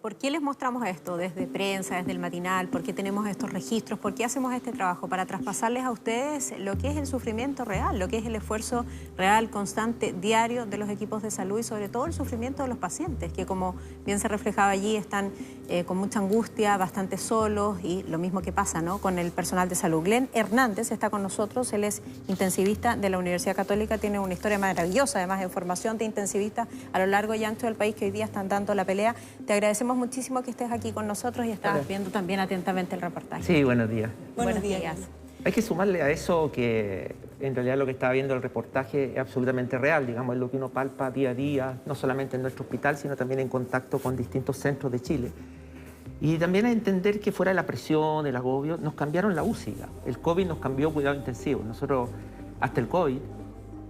¿Por qué les mostramos esto desde prensa, desde el matinal? ¿Por qué tenemos estos registros? ¿Por qué hacemos este trabajo? Para traspasarles a ustedes lo que es el sufrimiento real, lo que es el esfuerzo real, constante, diario de los equipos de salud y sobre todo el sufrimiento de los pacientes, que como bien se reflejaba allí, están con mucha angustia, bastante solos y lo mismo que pasa, ¿no?, con el personal de salud. Glenn Hernández está con nosotros, él es intensivista de la Universidad Católica, tiene una historia maravillosa, además de formación de intensivistas a lo largo y ancho del país que hoy día están dando la pelea. Te agradecemos muchísimo que estés aquí con nosotros y estás viendo también atentamente el reportaje. Sí, buenos días. Buenos días. Hay que sumarle a eso que en realidad lo que estaba viendo el reportaje es absolutamente real, digamos, es lo que uno palpa día a día, no solamente en nuestro hospital, sino también en contacto con distintos centros de Chile. Y también a entender que fuera de la presión, el agobio, nos cambiaron la UCI. El COVID nos cambió cuidado intensivo. Nosotros, hasta el COVID,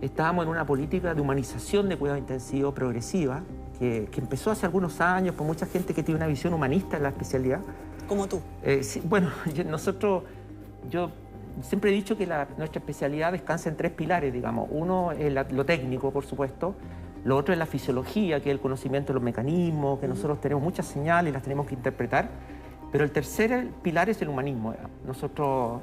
estábamos en una política de humanización de cuidado intensivo progresiva, que empezó hace algunos años por mucha gente que tiene una visión humanista en la especialidad. Como tú. Sí, bueno, yo siempre he dicho que nuestra especialidad descansa en tres pilares, digamos. Uno es lo técnico, por supuesto. Lo otro es la fisiología, que es el conocimiento de los mecanismos, que nosotros tenemos muchas señales y las tenemos que interpretar. Pero el tercer pilar es el humanismo. Nosotros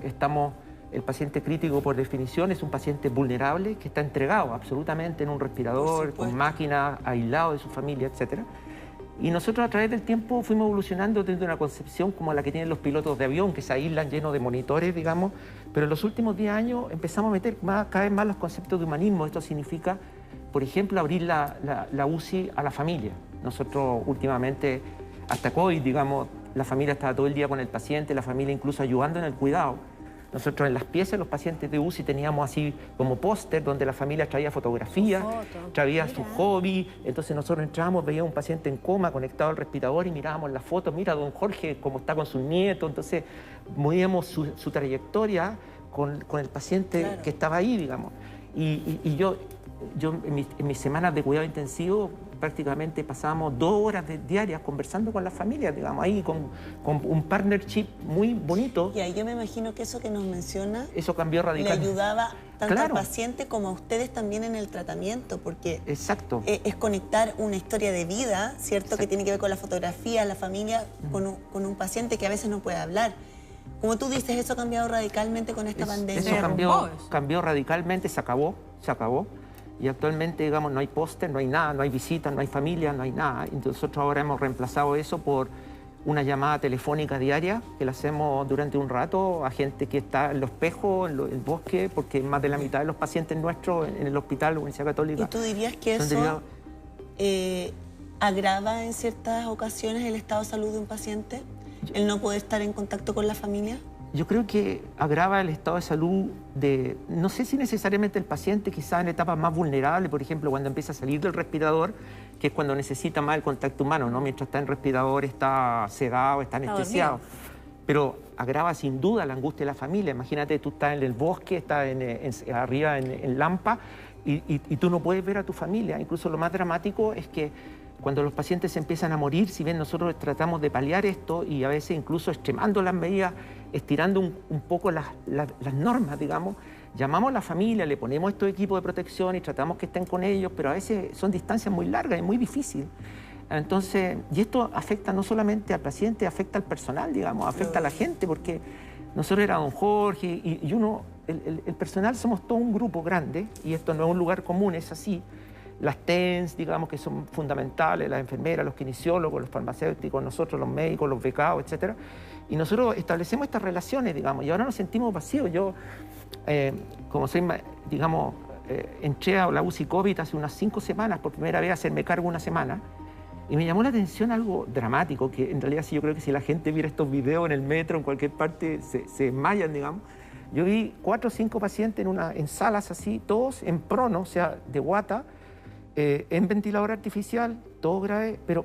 el paciente crítico, por definición, es un paciente vulnerable que está entregado absolutamente en un respirador, con máquinas, aislado de su familia, etc. Y nosotros a través del tiempo fuimos evolucionando desde una concepción como la que tienen los pilotos de avión, que se aíslan llenos de monitores, digamos, pero en los últimos 10 años empezamos a meter cada vez más los conceptos de humanismo. Esto significa, por ejemplo, abrir la UCI a la familia. Nosotros últimamente, hasta COVID, digamos, la familia estaba todo el día con el paciente, la familia incluso ayudando en el cuidado. Nosotros en las piezas de los pacientes de UCI teníamos así como póster donde la familia traía fotografías, traía su hobby. Entonces nosotros entrábamos, veíamos un paciente en coma conectado al respirador y mirábamos las fotos. Mira, don Jorge, cómo está con sus nietos. Entonces movíamos su trayectoria con el paciente que estaba ahí, digamos. Y yo en mis semanas de cuidado intensivo prácticamente pasábamos 2 horas diarias conversando con las familias, digamos, ahí con un partnership muy bonito. Y ahí yo me imagino que eso que nos menciona... Eso cambió radicalmente. Le ayudaba tanto al paciente como a ustedes también en el tratamiento, porque... Exacto. Es conectar una historia de vida, ¿cierto? Exacto. Que tiene que ver con la fotografía, la familia, con un paciente que a veces no puede hablar. Como tú dices, eso ha cambiado radicalmente con esta pandemia. Eso cambió radicalmente, se acabó. Y actualmente, digamos, no hay póster, no hay nada, no hay visitas, no hay familia, no hay nada. Entonces nosotros ahora hemos reemplazado eso por una llamada telefónica diaria que la hacemos durante un rato a gente que está en Los Pejos, en el bosque, porque más de la mitad de los pacientes nuestros en el hospital, la Universidad Católica... ¿Y tú dirías que eso agrava en ciertas ocasiones el estado de salud de un paciente? ¿El no poder estar en contacto con la familia? Yo creo que agrava el estado de salud no sé si necesariamente el paciente, quizás en etapas más vulnerables, por ejemplo, cuando empieza a salir del respirador, que es cuando necesita más el contacto humano, ¿no? Mientras está en respirador, está sedado, está anestesiado. Pero agrava sin duda la angustia de la familia. Imagínate, tú estás en el bosque, estás arriba en Lampa y tú no puedes ver a tu familia. Incluso lo más dramático es que cuando los pacientes empiezan a morir, si bien nosotros tratamos de paliar esto y a veces incluso extremando las medidas, estirando un poco las normas, digamos, llamamos a la familia, le ponemos estos equipos de protección y tratamos que estén con ellos, pero a veces son distancias muy largas y muy difíciles. Entonces, y esto afecta no solamente al paciente, afecta al personal, digamos, afecta a la gente, porque nosotros era don Jorge y el personal somos todo un grupo grande, y esto no es un lugar común, es así. Las TENS, digamos, que son fundamentales, las enfermeras, los kinesiólogos, los farmacéuticos, nosotros, los médicos, los becados, etc. Y nosotros establecemos estas relaciones, digamos, y ahora nos sentimos vacíos. Yo, como soy, digamos, entré a la UCI COVID hace unas 5 semanas, por primera vez a hacerme cargo una semana, y me llamó la atención algo dramático, que en realidad sí, yo creo que si la gente viera estos videos en el metro, en cualquier parte, se desmayan, digamos. Yo vi 4 o 5 pacientes en salas así, todos en prono, o sea, de guata, en ventilador artificial, todo grave, pero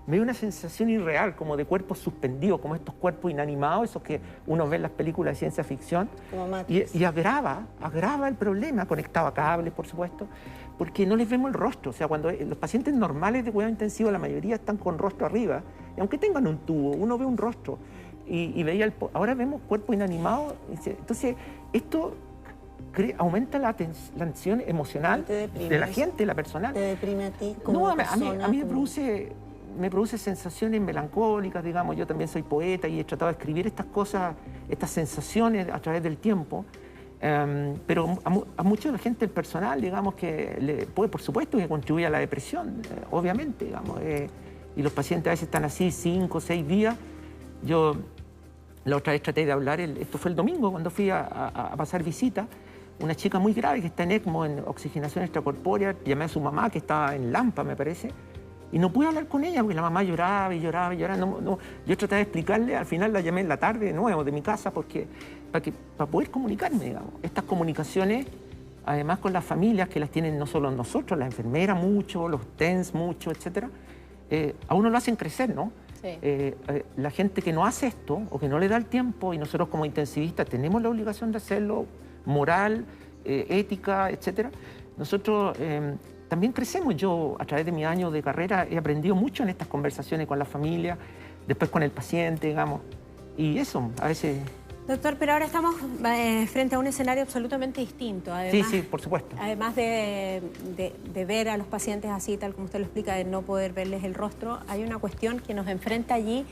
me dio una sensación irreal, como de cuerpos suspendidos, como estos cuerpos inanimados, esos que uno ve en las películas de ciencia ficción. Y agrava el problema, conectado a cables, por supuesto, porque no les vemos el rostro. O sea, cuando los pacientes normales de cuidado intensivo, la mayoría están con rostro arriba, y aunque tengan un tubo, uno ve un rostro. Ahora vemos cuerpos inanimados. Entonces, esto aumenta la tensión emocional de la gente, la personal. ¿Te deprime a ti? No, a mí me produce me produce sensaciones melancólicas, digamos. Yo también soy poeta y he tratado de escribir estas cosas, estas sensaciones a través del tiempo. Pero a mucha de la gente, el personal, digamos, que le puede, por supuesto, que contribuye a la depresión, obviamente, digamos. Y los pacientes a veces están así 5 o 6 días. Yo la otra vez traté de hablar, esto fue el domingo, cuando fui a pasar visita, una chica muy grave que está en ECMO, en oxigenación extracorpórea. Llamé a su mamá, que estaba en Lampa, me parece, y no pude hablar con ella porque la mamá lloraba y lloraba y lloraba. Yo traté de explicarle, al final la llamé en la tarde de nuevo de mi casa para poder comunicarme, digamos. Estas comunicaciones, además con las familias, que las tienen no solo nosotros, las enfermeras mucho, los TENS mucho, etcétera, a uno lo hacen crecer, ¿no? Sí. La gente que no hace esto o que no le da el tiempo, y nosotros como intensivistas tenemos la obligación de hacerlo, moral, ética, etcétera. Nosotros también crecemos. Yo, a través de mi año de carrera, he aprendido mucho en estas conversaciones con la familia, después con el paciente, digamos, y eso, a veces... Doctor, pero ahora estamos frente a un escenario absolutamente distinto. Además, sí, por supuesto. Además de ver a los pacientes así, tal como usted lo explica, de no poder verles el rostro, hay una cuestión que nos enfrenta allí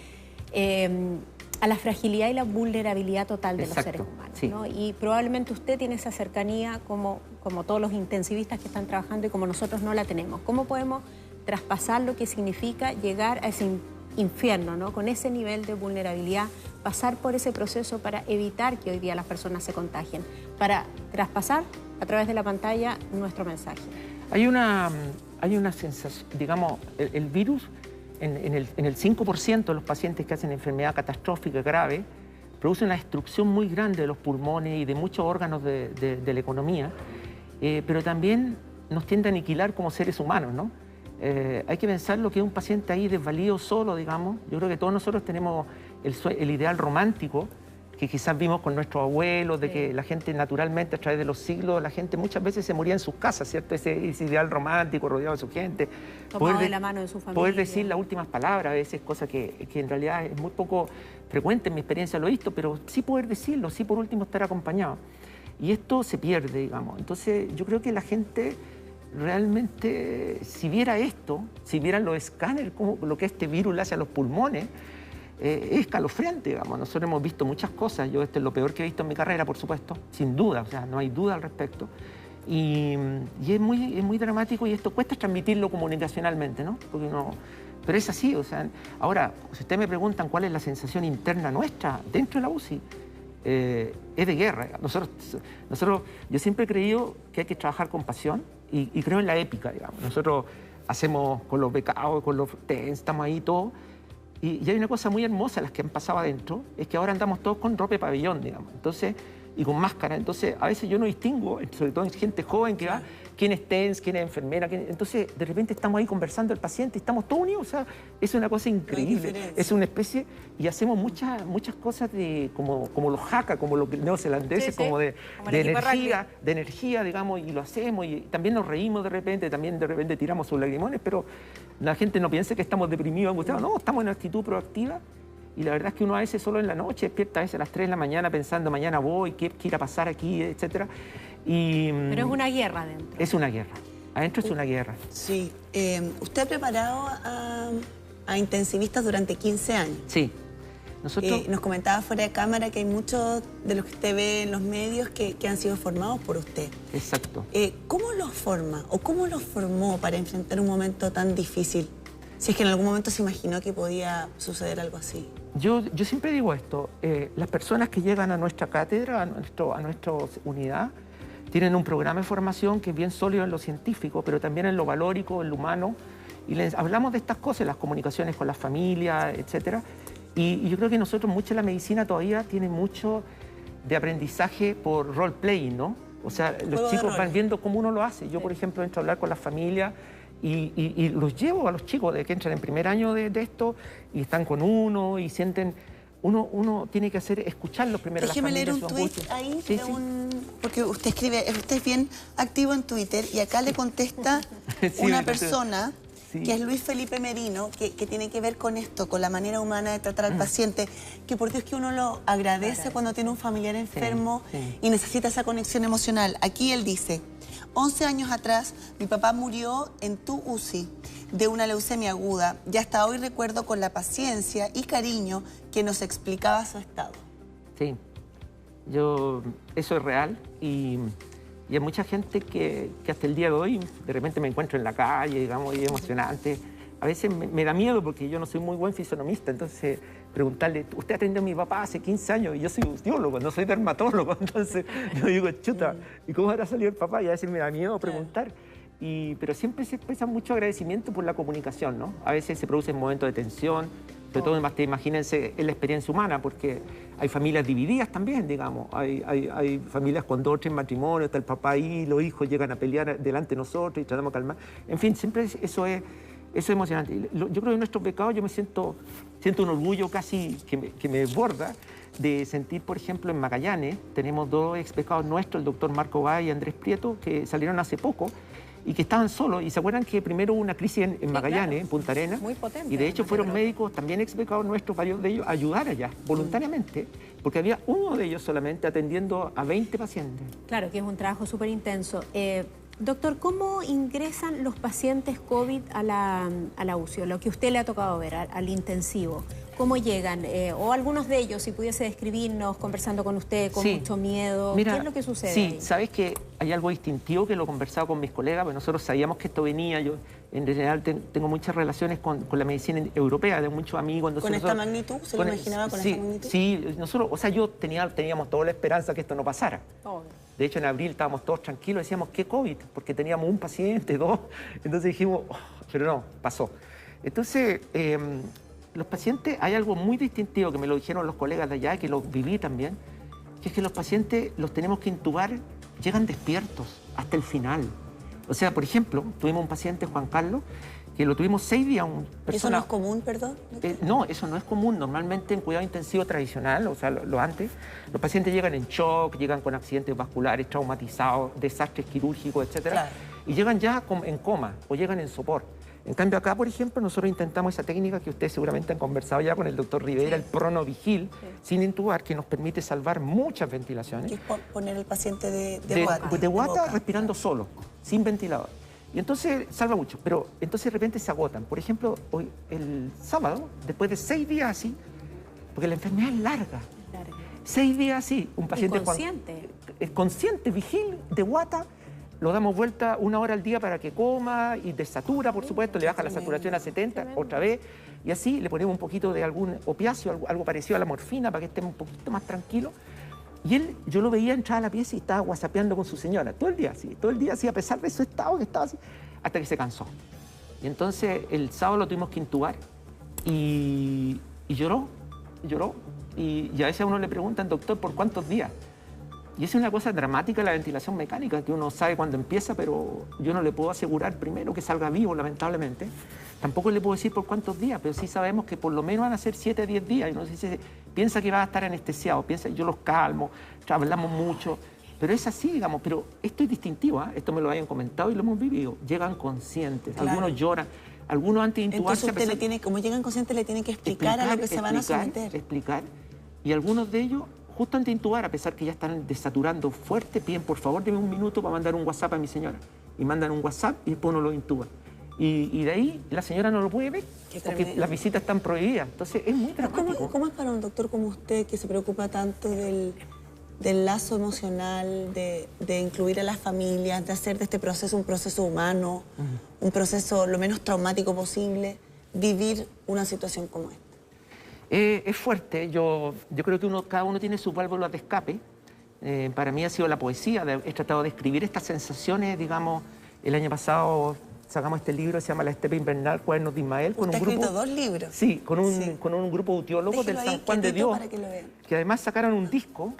a la fragilidad y la vulnerabilidad total de los seres humanos, sí. ¿no? Y probablemente usted tiene esa cercanía como todos los intensivistas que están trabajando y como nosotros no la tenemos. ¿Cómo podemos traspasar lo que significa llegar a ese infierno, ¿no? Con ese nivel de vulnerabilidad, pasar por ese proceso para evitar que hoy día las personas se contagien, para traspasar a través de la pantalla nuestro mensaje? Hay una sensación, digamos, el virus en el 5% de los pacientes que hacen enfermedad catastrófica grave produce una destrucción muy grande de los pulmones y de muchos órganos de la economía, pero también nos tiende a aniquilar como seres humanos, ¿no? Hay que pensar lo que es un paciente ahí desvalido solo, digamos. Yo creo que todos nosotros tenemos el ideal romántico que quizás vimos con nuestros abuelos, de que la gente naturalmente a través de los siglos, la gente muchas veces se moría en sus casas, ¿cierto? Ese ideal romántico rodeado de su gente. Tomado de la mano de su familia. Poder decir las últimas palabras a veces, cosa que en realidad es muy poco frecuente en mi experiencia, lo he visto, pero sí poder decirlo, sí por último estar acompañado. Y esto se pierde, digamos. Entonces yo creo que la gente... realmente, si viera esto, si vieran los escáneres, lo que este virus le hace a los pulmones, es escalofriante, digamos. Nosotros hemos visto muchas cosas. Yo esto es lo peor que he visto en mi carrera, por supuesto, sin duda, o sea, no hay duda al respecto. Y es muy dramático y esto cuesta transmitirlo comunicacionalmente, ¿no? Porque pero es así, o sea, ahora, si ustedes me preguntan cuál es la sensación interna nuestra dentro de la UCI, es de guerra. Yo siempre he creído que hay que trabajar con pasión y creo en la épica, digamos. Nosotros hacemos con los becados, con los TENS, estamos ahí todos. Y hay una cosa muy hermosa, las que han pasado adentro, es que ahora andamos todos con ropa de pabellón, digamos. Entonces, y con máscara. Entonces, a veces yo no distingo, sobre todo en gente joven que va, quién es TENS, quién es enfermera. Entonces, de repente estamos ahí conversando el paciente, estamos todos unidos. O sea, es una cosa increíble. Es una especie, y hacemos muchas cosas como los haka, como los neozelandeses, como de energía, digamos, y lo hacemos. Y también nos reímos de repente tiramos sus lagrimones, pero la gente no piensa que estamos deprimidos, angustiados. No, estamos en una actitud proactiva. Y la verdad es que uno a veces solo en la noche despierta a veces a las 3 de la mañana pensando mañana voy, qué irá a pasar aquí, etcétera. Pero es una guerra adentro. Es una guerra. Adentro es una guerra. Sí. ¿Usted ha preparado a intensivistas durante 15 años? Sí. Nosotros... nos comentaba fuera de cámara que hay muchos de los que usted ve en los medios que han sido formados por usted. Exacto. ¿Cómo los forma o cómo los formó para enfrentar un momento tan difícil? Si es que en algún momento se imaginó que podía suceder algo así. Yo siempre digo esto, las personas que llegan a nuestra cátedra, a nuestra unidad, tienen un programa de formación que es bien sólido en lo científico, pero también en lo valórico, en lo humano, y les hablamos de estas cosas, las comunicaciones con las familias, etcétera. Y yo creo que nosotros, mucho de la medicina todavía tiene mucho de aprendizaje por role-playing, ¿no? O sea, los chicos van viendo cómo uno lo hace. Yo, por ejemplo, entro a hablar con las familias y los llevo a los chicos de que entran en primer año de esto y están con uno y sienten... Uno tiene que escuchar los primeros. Déjeme leer un tuit ahí, porque usted es bien activo en Twitter y acá le contesta una persona que es Luis Felipe Merino, que tiene que ver con esto, con la manera humana de tratar al paciente, que por Dios que uno lo agradece cuando tiene un familiar enfermo y necesita esa conexión emocional. Aquí él dice: 11 años atrás, mi papá murió en tu UCI de una leucemia aguda y hasta hoy recuerdo con la paciencia y cariño que nos explicaba su estado. Sí, eso es real y hay mucha gente que hasta el día de hoy de repente me encuentro en la calle, digamos, y es emocionante. A veces me da miedo porque yo no soy muy buen fisionomista, entonces preguntarle, usted atendió a mi papá hace 15 años y yo soy audiólogo, no soy dermatólogo, entonces yo digo, chuta, ¿y cómo habrá salido el papá? Y a veces me da miedo preguntar. Pero siempre se expresa mucho agradecimiento por la comunicación, ¿no? A veces se producen momentos de tensión, sobre todo, imagínense, en la experiencia humana, porque hay familias divididas también, digamos. Hay familias con 2 o 3 matrimonios, está el papá ahí, los hijos llegan a pelear delante de nosotros y tratamos de calmar. En fin, siempre eso es emocionante. Yo creo que en nuestros pecados yo me siento un orgullo casi que me desborda de sentir, por ejemplo, en Magallanes, tenemos 2 ex pecados nuestros, el doctor Marco Bay y Andrés Prieto, que salieron hace poco y que estaban solos. Y se acuerdan que primero hubo una crisis en Magallanes, claro, en Punta Arenas. Muy potente. Y de hecho fueron médicos, también ex pecados nuestros, varios de ellos, a ayudar allá, voluntariamente, porque había uno de ellos solamente atendiendo a 20 pacientes. Claro, que es un trabajo súper intenso. Doctor, ¿cómo ingresan los pacientes COVID a la UCI, lo que usted le ha tocado ver, al intensivo? ¿Cómo llegan? O algunos de ellos, si pudiese describirnos, conversando con usted, con mucho miedo. Mira, ¿qué es lo que sucede ahí? Sabes que hay algo distintivo que lo he conversado con mis colegas, porque nosotros sabíamos que esto venía. Yo, en general, tengo muchas relaciones con la medicina europea, de muchos amigos. Entonces, ¿Con esta magnitud? ¿Se lo imaginaba con esta magnitud? Sí, nosotros, o sea, teníamos toda la esperanza que esto no pasara. De hecho, en abril estábamos todos tranquilos, decíamos, ¿qué COVID? Porque teníamos un paciente, 2. Entonces dijimos, pero no, pasó. Entonces, los pacientes, hay algo muy distintivo que me lo dijeron los colegas de allá, que lo viví también, que es que los pacientes los tenemos que intubar, llegan despiertos hasta el final. O sea, por ejemplo, tuvimos un paciente, Juan Carlos, que lo tuvimos 6 días. ¿Eso no es común, perdón? No, eso no es común. Normalmente en cuidado intensivo tradicional, o sea, lo antes, los pacientes llegan en shock, llegan con accidentes vasculares, traumatizados, desastres quirúrgicos, etc. Claro. Y llegan ya en coma o llegan en sopor. En cambio acá, por ejemplo, nosotros intentamos esa técnica que ustedes seguramente han conversado ya con el doctor Rivera, el pronovigil, sin intubar, que nos permite salvar muchas ventilaciones. ¿Qué es poner el paciente de guata? De guata, respirando solo, sin ventilador. Y entonces salva mucho, pero entonces de repente se agotan. Por ejemplo, hoy, el sábado, después de 6 días así, porque la enfermedad es larga. 6 días así, un paciente consciente, vigil, de guata, lo damos vuelta 1 hora al día para que coma y desatura, por supuesto, le baja la saturación a 70 otra vez, y así le ponemos un poquito de algún opiáceo, algo parecido a la morfina para que esté un poquito más tranquilo. Y él, yo lo veía entrar a la pieza y estaba whatsappeando con su señora, todo el día así, a pesar de su estado que estaba así, hasta que se cansó. Y entonces el sábado lo tuvimos que intubar y lloró, y a veces a uno le preguntan, doctor, ¿por cuántos días? Y es una cosa dramática la ventilación mecánica, que uno sabe cuándo empieza, pero yo no le puedo asegurar primero que salga vivo, lamentablemente. Tampoco le puedo decir por cuántos días, pero sí sabemos que por lo menos van a ser 7 a 10 días. Y uno dice, piensa que va a estar anestesiado, yo los calmo, hablamos mucho. Pero es así, digamos, pero esto es distintivo, ¿eh? Esto me lo habían comentado y lo hemos vivido. Llegan conscientes, claro. Algunos lloran, algunos antes de intubarse... Entonces usted como llegan conscientes, le tiene que explicar a lo que se van a someter. Explicar, y algunos de ellos... Justo antes de intubar, a pesar que ya están desaturando fuerte, piden por favor deme un minuto para mandar un WhatsApp a mi señora. Y mandan un WhatsApp y después uno lo intuba. Y de ahí la señora no lo puede ver porque las visitas están prohibidas. Entonces es muy dramático. ¿Cómo es para un doctor como usted que se preocupa tanto del lazo emocional, de incluir a las familias, de hacer de este proceso un proceso humano, un proceso lo menos traumático posible, vivir una situación como esta? Es fuerte, yo creo que cada uno tiene sus válvulas de escape. Para mí ha sido la poesía, he tratado de escribir estas sensaciones, digamos, el año pasado sacamos este libro, se llama La Estepa Invernal, Cuadernos de Ismael. ¿Usted ha escrito 2 libros? Sí, con un grupo de utiólogos del San Juan de Dios, que además sacaron un disco,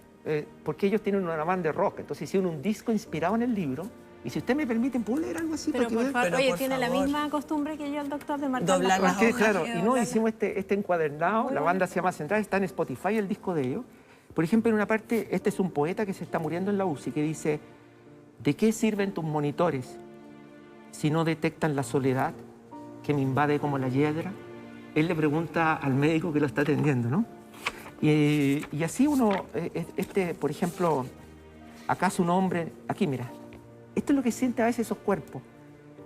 porque ellos tienen una banda de rock, entonces hicieron un disco inspirado en el libro. Y si usted me permite, ¿puedo leer algo así? Pero por favor, oye, tiene la misma costumbre que yo, el doctor, de marcar doblar las hojas. Claro, y no, hicimos este encuadernado, la banda se llama Central, está en Spotify el disco de ellos. Por ejemplo, en una parte, este es un poeta que se está muriendo en la UCI, que dice, ¿de qué sirven tus monitores si no detectan la soledad que me invade como la hiedra? Él le pregunta al médico que lo está atendiendo, ¿no? Y así uno, por ejemplo, acá su nombre, aquí mira, Esto es lo que sienten a veces esos cuerpos.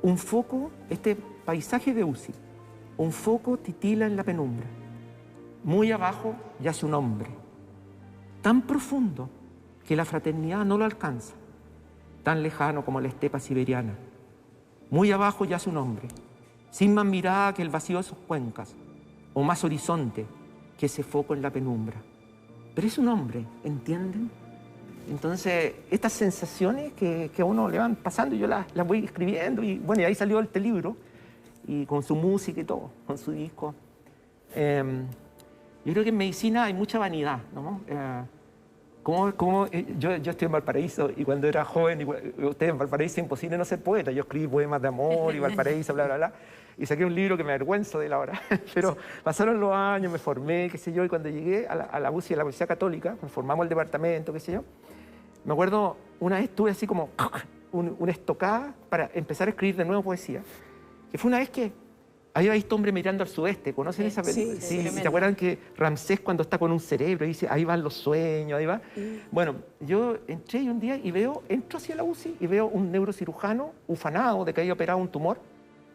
Un foco, este paisaje de UCI, un foco titila en la penumbra. Muy abajo yace un hombre, tan profundo que la fraternidad no lo alcanza, tan lejano como la estepa siberiana. Muy abajo yace un hombre, sin más mirada que el vacío de sus cuencas, o más horizonte que ese foco en la penumbra. Pero es un hombre, ¿entienden? Entonces, estas sensaciones que a uno le van pasando, yo las voy escribiendo, y bueno, y ahí salió este libro, y con su música y todo, con su disco. Yo creo que en medicina hay mucha vanidad, ¿no? Yo estoy en Valparaíso, y cuando era joven, ustedes en Valparaíso es imposible no ser poeta. Yo escribí poemas de amor y Valparaíso, bla, bla, bla. Y saqué un libro que me avergüenzo de él ahora. Pero pasaron los años, me formé, qué sé yo, y cuando llegué a la UCI, a la Universidad Católica, formamos el departamento, qué sé yo, me acuerdo, una vez tuve así como una estocada para empezar a escribir de nuevo poesía. Que fue una vez que había visto Hombre mirando al sudeste. ¿Conocen esa película? Sí, ¿se acuerdan que Ramsés cuando está con un cerebro y dice, ahí van los sueños, ahí va? Bueno, yo entré un día y entro hacia la UCI y veo un neurocirujano ufanado de que había operado un tumor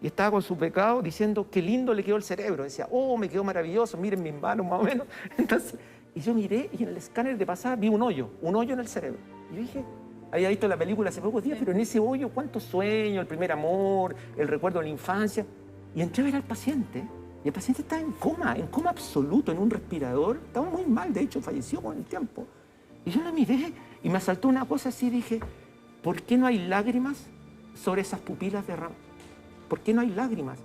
y estaba con su pecado diciendo, qué lindo le quedó el cerebro. Decía, oh, me quedó maravilloso, miren mis manos más o menos. Entonces, y yo miré y en el escáner de pasada vi un hoyo en el cerebro. Y yo dije, había visto la película hace pocos días, pero en ese hoyo, ¿cuántos sueños? El primer amor, el recuerdo de la infancia. Y entré a ver al paciente, y el paciente estaba en coma absoluto, en un respirador. Estaba muy mal, de hecho, falleció con el tiempo. Y yo la miré y me asaltó una cosa así, dije, ¿por qué no hay lágrimas sobre esas pupilas derramadas? ¿Por qué no hay lágrimas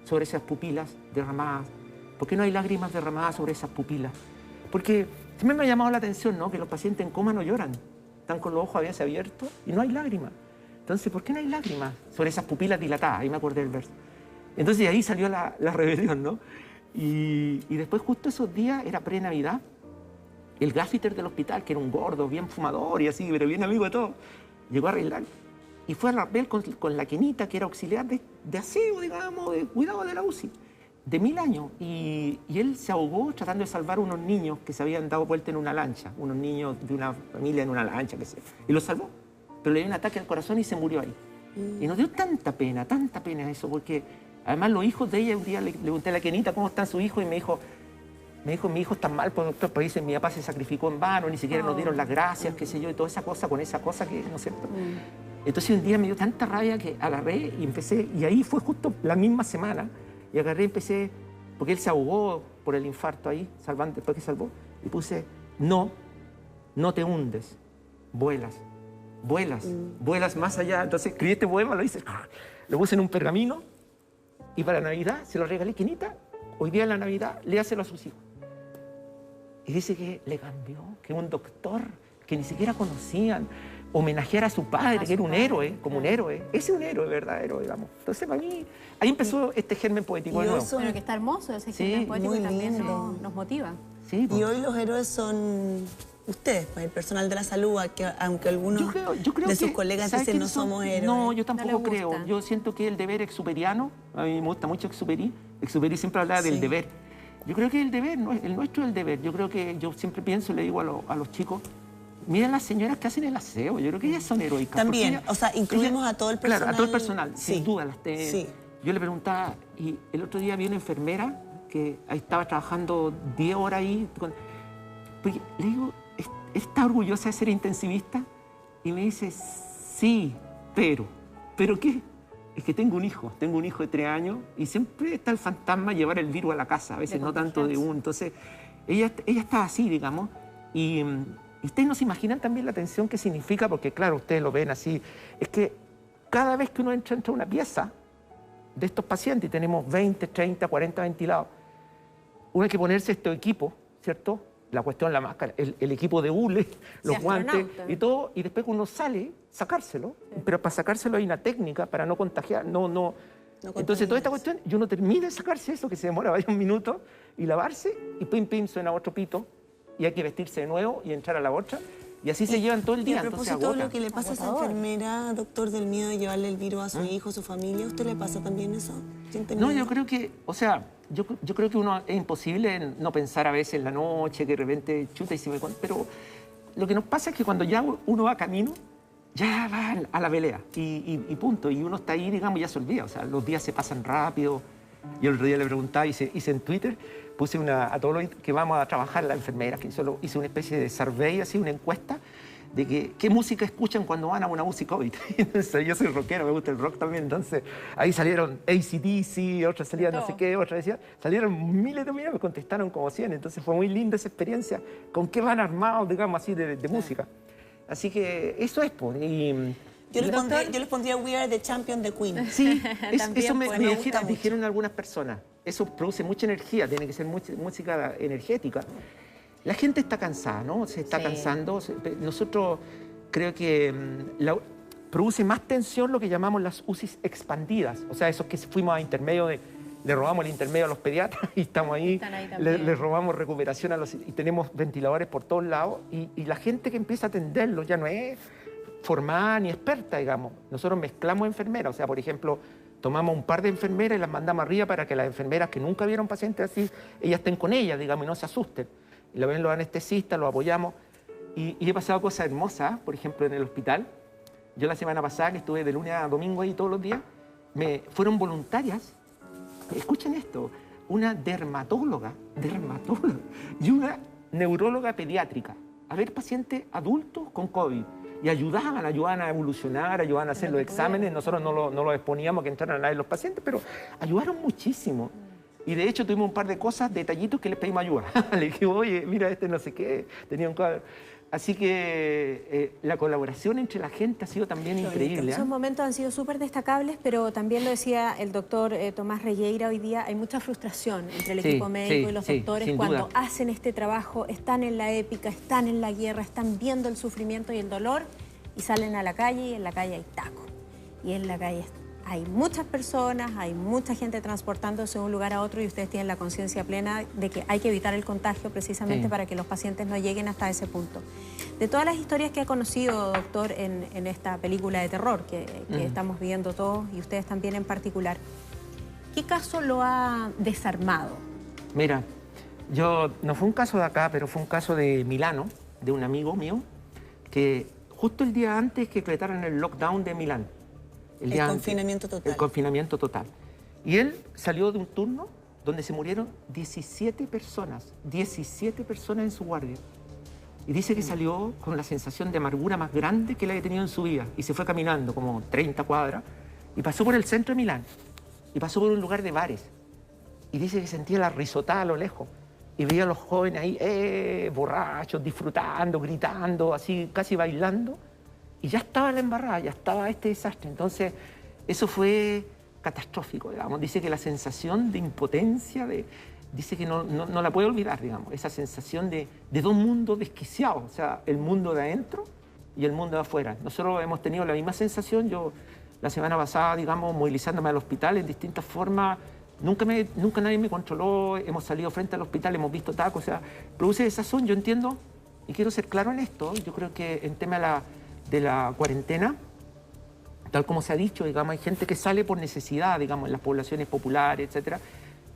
sobre esas pupilas derramadas? ¿Por qué no hay lágrimas derramadas sobre esas pupilas? Porque siempre me ha llamado la atención, ¿no?, que los pacientes en coma no lloran. Están con los ojos a veces abiertos y no hay lágrimas. Entonces, ¿por qué no hay lágrimas sobre esas pupilas dilatadas? Ahí me acordé del verso. Entonces, de ahí salió la rebelión, ¿no? Y después, justo esos días, era pre-Navidad, el gaffiter del hospital, que era un gordo, bien fumador y así, pero bien amigo de todo, llegó a arreglar. Y fue a Rapel con la Kenita, que era auxiliar de aseo, digamos, de cuidado de la UCI, de 1000 años. Y él se ahogó tratando de salvar a unos niños que se habían dado vuelta en una lancha, unos niños de una familia en una lancha, qué sé. Y los salvó, pero le dio un ataque al corazón y se murió ahí. Y nos dio tanta pena eso, porque además los hijos de ella, un día le pregunté a la Kenita cómo están sus hijos y me dijo, mi hijo está mal, pues, doctor, pues dice, mi papá se sacrificó en vano, ni siquiera nos dieron las gracias, qué sé yo, y toda esa cosa, con esa cosa que, ¿no es cierto? Entonces un día me dio tanta rabia que agarré y empecé, y ahí fue justo la misma semana, y agarré y empecé, porque él se ahogó por el infarto ahí, después que salvó, y puse, no te hundes, vuelas más allá. Entonces escribí este poema, lo puse en un pergamino, y para Navidad se lo regalé, Kenita, hoy día en la Navidad, léaselo a sus hijos. Y dice que le cambió, que un doctor que ni siquiera conocían, homenajear a su padre, que era un héroe, como un héroe. Ese es un héroe verdadero, digamos. Entonces, para mí, ahí empezó este germen poético de nuevo. Pero que está hermoso ese germen poético y también nos motiva. Sí, pues. Y hoy los héroes son ustedes, pues, el personal de la salud, aunque algunos yo creo de sus colegas dicen no somos héroes. No, yo tampoco creo. Yo siento que el deber exuperiano, a mí me gusta mucho Exupéry siempre hablaba del deber. Yo creo que el deber, el nuestro es el deber. Yo creo que yo siempre pienso, le digo a los chicos, miren las señoras que hacen el aseo, yo creo que ellas son heroicas. También, o sea, incluimos a todo el personal. Claro, a todo el personal, sin duda. Yo le preguntaba, y el otro día vi una enfermera que ahí estaba trabajando 10 horas ahí. Porque le digo, ¿está orgullosa de ser intensivista? Y me dice, sí, pero ¿qué? Es que tengo un hijo de 3 años y siempre está el fantasma de llevar el virus a la casa, a veces no tanto de uno. Entonces, ella está así, digamos, y ustedes no se imaginan también la tensión que significa, porque claro, ustedes lo ven así, es que cada vez que uno entra a una pieza de estos pacientes, y tenemos 20, 30, 40 ventilados, uno hay que ponerse estos equipos, ¿cierto? La cuestión, la máscara, el equipo de hule, los guantes y todo, y después cuando uno sale, sacárselo, pero para sacárselo hay una técnica para no contagiar, entonces toda esta cuestión, y uno termina de sacarse eso, que se demora varios minutos, y lavarse, y pim, pim, suena otro pito, y hay que vestirse de nuevo y entrar a la otra, y así se llevan todo el día. Y a propósito de lo que le pasa a esa enfermera, doctor, del miedo de llevarle el virus a su hijo, a su familia, ¿a usted le pasa también eso? No, yo creo que, yo creo que uno es imposible no pensar a veces en la noche, que de repente chuta y se me... Pero lo que nos pasa es que cuando ya uno va camino, ya va a la pelea y punto. Y uno está ahí, digamos, ya se olvida. O sea, los días se pasan rápido. Yo el otro día le preguntaba, hice en Twitter, puse a todos los que vamos a trabajar, las enfermeras, que solo hice una especie de survey, así, una encuesta, de qué música escuchan cuando van a una música COVID. Entonces, yo soy rockero, me gusta el rock también, entonces ahí salieron AC/DC, otras salían no sé qué, otras decían, salieron miles de millones, me contestaron como 100, entonces fue muy linda esa experiencia, con qué van armados, digamos así, de música. Así que eso es, pues. Yo les pondría We Are the Champion de Queen. Sí, eso me dijeron algunas personas. Eso produce mucha energía, tiene que ser música energética. La gente está cansada, ¿no? Se está cansando. Nosotros creo que produce más tensión lo que llamamos las UCIs expandidas. O sea, esos que fuimos a intermedio le robamos el intermedio a los pediatras y estamos ahí, le robamos recuperación y tenemos ventiladores por todos lados. Y la gente que empieza a atenderlo ya no es formada ni experta, digamos. Nosotros mezclamos enfermeras. O sea, por ejemplo, tomamos un par de enfermeras y las mandamos arriba para que las enfermeras que nunca vieron pacientes así, ellas estén con ellas, digamos, y no se asusten. Y lo ven los anestesistas, los apoyamos. Y he pasado cosas hermosas, por ejemplo, en el hospital. Yo la semana pasada, que estuve de lunes a domingo ahí todos los días, fueron voluntarias. Escuchen esto, una dermatóloga y una neuróloga pediátrica a ver pacientes adultos con COVID. Y ayudaban a evolucionar, ayudaban a hacer los exámenes. Nosotros no los exponíamos que entraran a nadie los pacientes, pero ayudaron muchísimo. Y de hecho tuvimos un par de cosas, detallitos que les pedimos ayuda. Le dije, oye, mira, no sé qué, tenía un cuadro. Así que la colaboración entre la gente ha sido también increíble. Esos momentos han sido súper destacables, pero también lo decía el doctor Tomás Regueira hoy día, hay mucha frustración entre el equipo médico y los doctores cuando hacen este trabajo, están en la épica, están en la guerra, están viendo el sufrimiento y el dolor y salen a la calle y en la calle hay taco. Y en la calle hay muchas personas, hay mucha gente transportándose de un lugar a otro y ustedes tienen la conciencia plena de que hay que evitar el contagio precisamente para que los pacientes no lleguen hasta ese punto. De todas las historias que ha conocido, doctor, en esta película de terror que estamos viendo todos y ustedes también en particular, ¿qué caso lo ha desarmado? Mira, no fue un caso de acá, pero fue un caso de Milano, de un amigo mío, que justo el día antes que decretaran el lockdown de Milán, el confinamiento total. El confinamiento total. Y él salió de un turno donde se murieron 17 personas en su guardia. Y dice que salió con la sensación de amargura más grande que la que tenido en su vida. Y se fue caminando como 30 cuadras y pasó por el centro de Milán. Y pasó por un lugar de bares. Y dice que sentía la risotada a lo lejos. Y veía a los jóvenes ahí, borrachos, disfrutando, gritando, así casi bailando. Y ya estaba la embarrada, ya estaba este desastre. Entonces, eso fue catastrófico, digamos. Dice que la sensación de impotencia, dice que no la puede olvidar, digamos. Esa sensación de dos mundos desquiciados, o sea, el mundo de adentro y el mundo de afuera. Nosotros hemos tenido la misma sensación. Yo, la semana pasada, digamos, movilizándome al hospital en distintas formas, nunca nadie me controló, hemos salido frente al hospital, hemos visto tacos, o sea, produce desazón. Yo entiendo, y quiero ser claro en esto, yo creo que en tema de la cuarentena, tal como se ha dicho, digamos, hay gente que sale por necesidad, digamos, en las poblaciones populares, etcétera.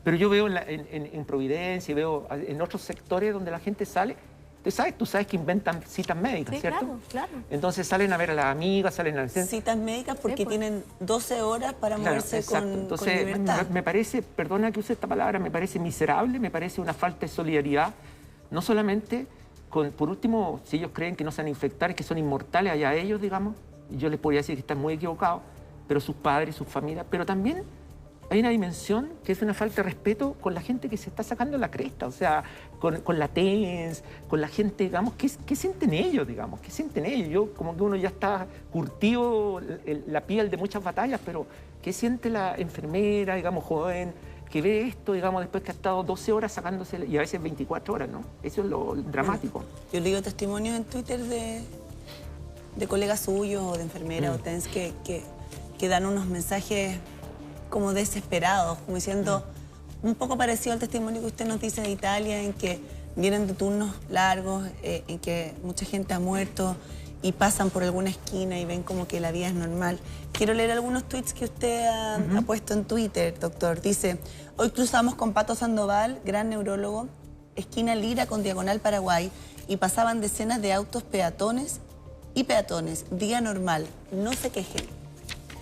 Pero yo veo en Providencia y veo en otros sectores donde la gente sale, tú sabes que inventan citas médicas, sí, ¿cierto? Claro, claro. Entonces salen a ver a las amigas, salen al centro. Citas médicas porque tienen 12 horas para moverse con libertad. Me parece, perdona que use esta palabra, me parece miserable, me parece una falta de solidaridad, no solamente por último, si ellos creen que no se van a infectar, que son inmortales, allá ellos, digamos, yo les podría decir que están muy equivocados, pero sus padres, sus familias, pero también hay una dimensión que es una falta de respeto con la gente que se está sacando la cresta, o sea, con la TENS, con la gente, digamos, ¿qué sienten ellos, digamos? ¿Qué sienten ellos? Yo, como que uno ya está curtido la piel de muchas batallas, pero ¿qué siente la enfermera, digamos, joven, que ve esto, digamos, después que ha estado 12 horas sacándose, y a veces 24 horas, ¿no? Eso es lo dramático. Yo leo testimonios en Twitter de colegas suyos o de enfermeras o TENS que dan unos mensajes como desesperados, como diciendo, un poco parecido al testimonio que usted nos dice de Italia, en que vienen de turnos largos, en que mucha gente ha muerto y pasan por alguna esquina y ven como que la vida es normal. Quiero leer algunos tweets que usted ha puesto en Twitter, doctor. Dice, hoy cruzamos con Pato Sandoval, gran neurólogo, esquina Lira con diagonal Paraguay, y pasaban decenas de autos peatones y peatones, día normal, no se quejen.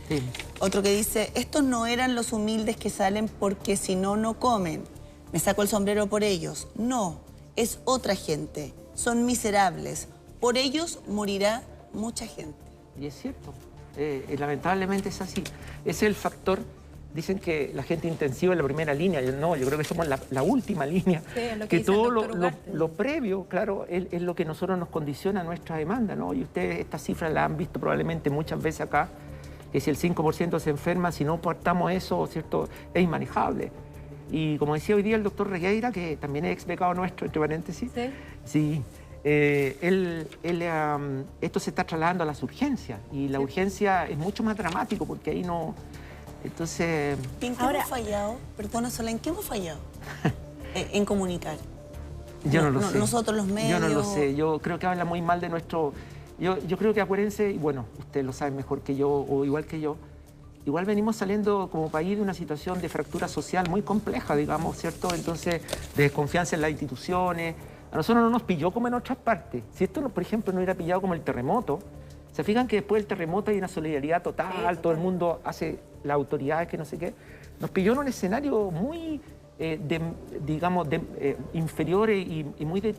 Sí. Otro que dice, estos no eran los humildes que salen porque si no, no comen. Me saco el sombrero por ellos. No, es otra gente. Son miserables. Por ellos morirá mucha gente. Y es cierto. Lamentablemente es así. Ese es el factor. Dicen que la gente intensiva es la primera línea. No, yo creo que somos la última línea. Sí, es lo que dice todo el doctor lo previo, claro, es lo que nosotros nos condiciona nuestra demanda, ¿no? Y ustedes estas cifras las han visto probablemente muchas veces acá, que si el 5% se enferma, si no aportamos eso, ¿cierto?, es inmanejable. Y como decía hoy día el doctor Regueira, que también es ex becado nuestro, entre paréntesis, sí, esto se está trasladando a las urgencias, y la urgencia es mucho más dramático porque ahí no... Entonces... ¿En qué hemos fallado? Perdona, Sola, ¿en qué hemos fallado? En comunicar. Yo no lo sé. Nosotros los medios... Yo no lo sé. Yo creo que habla muy mal de nuestro... Yo creo que acuérdense, y bueno, ustedes lo saben mejor que yo, o igual que yo, igual venimos saliendo como país de una situación de fractura social muy compleja, digamos, ¿cierto? Entonces, de desconfianza en las instituciones. A nosotros no nos pilló como en otras partes. Si esto, por ejemplo, no hubiera pillado como el terremoto, se fijan que después del terremoto hay una solidaridad total, todo el mundo hace, las autoridades, que no sé qué. Nos pilló en un escenario muy, inferior y muy de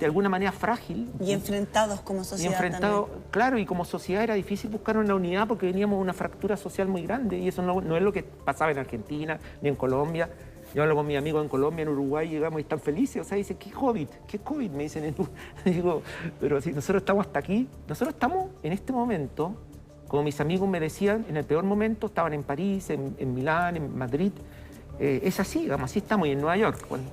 alguna manera frágil. Y enfrentados como sociedad también. Claro, y como sociedad era difícil buscar una unidad porque veníamos de una fractura social muy grande, y eso no es lo que pasaba en Argentina ni en Colombia. Yo hablo con mis amigos en Colombia, en Uruguay, llegamos y están felices. O sea, dicen, ¿qué COVID? ¿Qué COVID? Me dicen. Digo, pero si nosotros estamos hasta aquí, nosotros estamos en este momento, como mis amigos me decían, en el peor momento, estaban en París, en Milán, en Madrid. Es así, digamos, así estamos, y en Nueva York. Bueno.